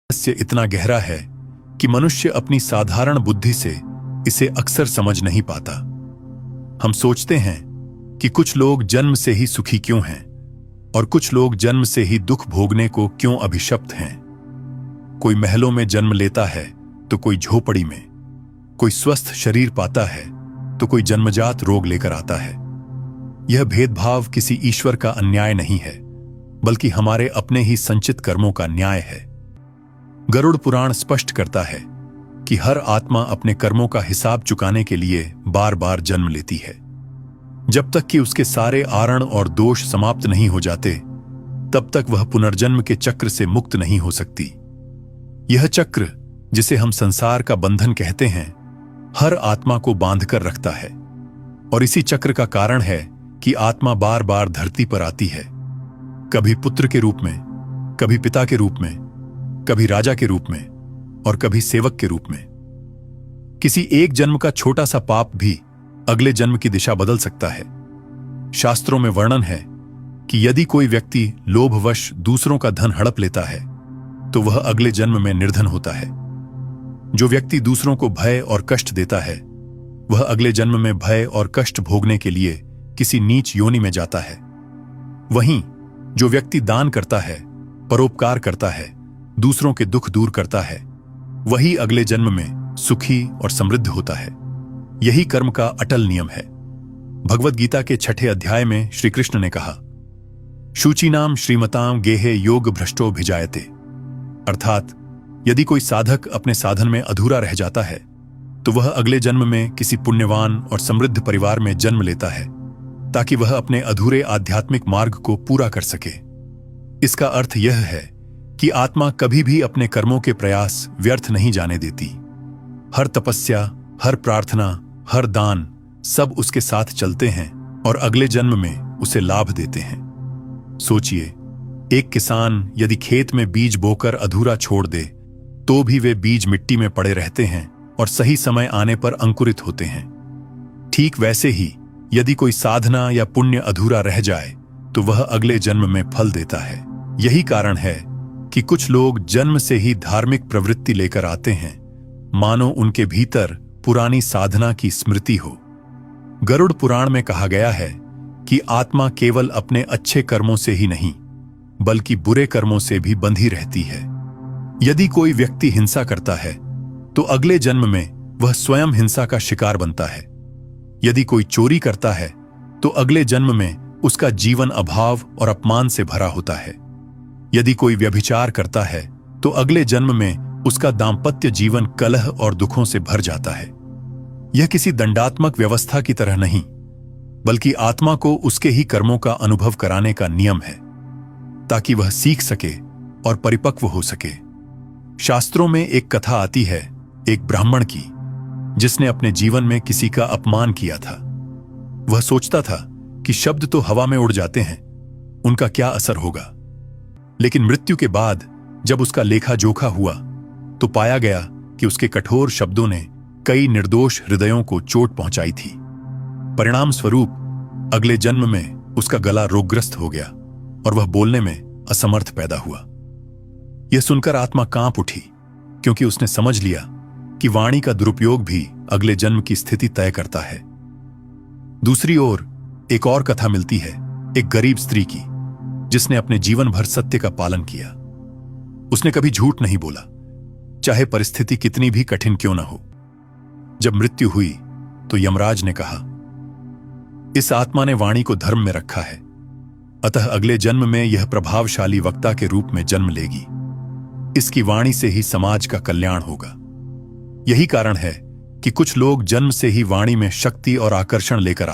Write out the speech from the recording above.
रहस्य इतना गहरा है कि मनुष्य अपनी साधारण बुद्धि से इसे अक्सर समझ नहीं पाता। हम सोचते हैं कि कुछ लोग जन्म से ही सुखी क्यों हैं और कुछ लोग जन्म से ही दुख भोगने को क्यों अभिशप्त हैं। कोई महलों में जन्म लेता है तो कोई झोपड़ी में, कोई स्वस्थ शरीर पाता है तो कोई जन्मजात रोग लेकर आता है। यह भेदभाव किसी ईश्वर का अन्याय नहीं है, बल्कि हमारे अपने ही संचित कर्मों का न्याय है। गरुड़ पुराण स्पष्ट करता है कि हर आत्मा अपने कर्मों का हिसाब चुकाने के लिए बार बार जन्म लेती है। जब तक कि उसके सारे आरण और दोष समाप्त नहीं हो जाते, तब तक वह पुनर्जन्म के चक्र से मुक्त नहीं हो सकती। यह चक्र, जिसे हम संसार का बंधन कहते हैं, हर आत्मा को बांधकर रखता है। और इसी चक्र का कारण है कि आत्मा बार बार धरती पर आती है, कभी पुत्र के रूप में, कभी पिता के रूप में, कभी राजा के रूप में और कभी सेवक के रूप में। किसी एक जन्म का छोटा सा पाप भी अगले जन्म की दिशा बदल सकता है। शास्त्रों में वर्णन है कि यदि कोई व्यक्ति लोभवश दूसरों का धन हड़प लेता है तो वह अगले जन्म में निर्धन होता है। जो व्यक्ति दूसरों को भय और कष्ट देता है वह अगले जन्म में भय और कष्ट भोगने के लिए किसी नीच योनि में जाता है। वहीं जो व्यक्ति दान करता है, परोपकार करता है, दूसरों के दुख दूर करता है, वही अगले जन्म में सुखी और समृद्ध होता है। यही कर्म का अटल नियम है। भगवद गीता के 6 अध्याय में श्री कृष्ण ने कहा, शुचिनाम श्रीमताम गेहे योग भ्रष्टो भिजायते। अर्थात यदि कोई साधक अपने साधन में अधूरा रह जाता है तो वह अगले जन्म में किसी पुण्यवान और समृद्ध परिवार में जन्म लेता है, ताकि वह अपने अधूरे आध्यात्मिक मार्ग को पूरा कर सके। इसका अर्थ यह है कि आत्मा कभी भी अपने कर्मों के प्रयास व्यर्थ नहीं जाने देती। हर तपस्या, हर प्रार्थना, हर दान, सब उसके साथ चलते हैं और अगले जन्म में उसे लाभ देते हैं। सोचिए, एक किसान यदि खेत में बीज बोकर अधूरा छोड़ दे तो भी वे बीज मिट्टी में पड़े रहते हैं और सही समय आने पर अंकुरित होते हैं। ठीक वैसे ही यदि कोई साधना या पुण्य अधूरा रह जाए तो वह अगले जन्म में फल देता है। यही कारण है कि कुछ लोग जन्म से ही धार्मिक प्रवृत्ति लेकर आते हैं, मानो उनके भीतर पुरानी साधना की स्मृति हो। गरुड़ पुराण में कहा गया है कि आत्मा केवल अपने अच्छे कर्मों से ही नहीं, बल्कि बुरे कर्मों से भी बंधी रहती है। यदि कोई व्यक्ति हिंसा करता है तो अगले जन्म में वह स्वयं हिंसा का शिकार बनता है। यदि कोई चोरी करता है तो अगले जन्म में उसका जीवन अभाव और अपमान से भरा होता है। यदि कोई व्यभिचार करता है तो अगले जन्म में उसका दाम्पत्य जीवन कलह और दुखों से भर जाता है। यह किसी दंडात्मक व्यवस्था की तरह नहीं, बल्कि आत्मा को उसके ही कर्मों का अनुभव कराने का नियम है, ताकि वह सीख सके और परिपक्व हो सके। शास्त्रों में एक कथा आती है एक ब्राह्मण की, जिसने अपने जीवन में किसी का अपमान किया था। वह सोचता था कि शब्द तो हवा में उड़ जाते हैं, उनका क्या असर होगा। लेकिन मृत्यु के बाद जब उसका लेखा जोखा हुआ तो पाया गया कि उसके कठोर शब्दों ने कई निर्दोष हृदयों को चोट पहुंचाई थी। परिणाम स्वरूप अगले जन्म में उसका गला रोगग्रस्त हो गया और वह बोलने में असमर्थ पैदा हुआ। यह सुनकर आत्मा कांप उठी, क्योंकि उसने समझ लिया कि वाणी का दुरुपयोग भी अगले जन्म की स्थिति तय करता है। दूसरी ओर एक और कथा मिलती है एक गरीब स्त्री की, जिसने अपने जीवन भर सत्य का पालन किया। उसने कभी झूठ नहीं बोला, चाहे परिस्थिति कितनी भी कठिन क्यों न हो। जब मृत्यु हुई तो यमराज ने कहा, इस आत्मा ने वाणी को धर्म में रखा है, अतः अगले जन्म में यह प्रभावशाली वक्ता के रूप में जन्म लेगी। इसकी वाणी से ही समाज का कल्याण होगा। यही कारण है कि कुछ लोग जन्म से ही वाणी में शक्ति और आकर्षण लेकर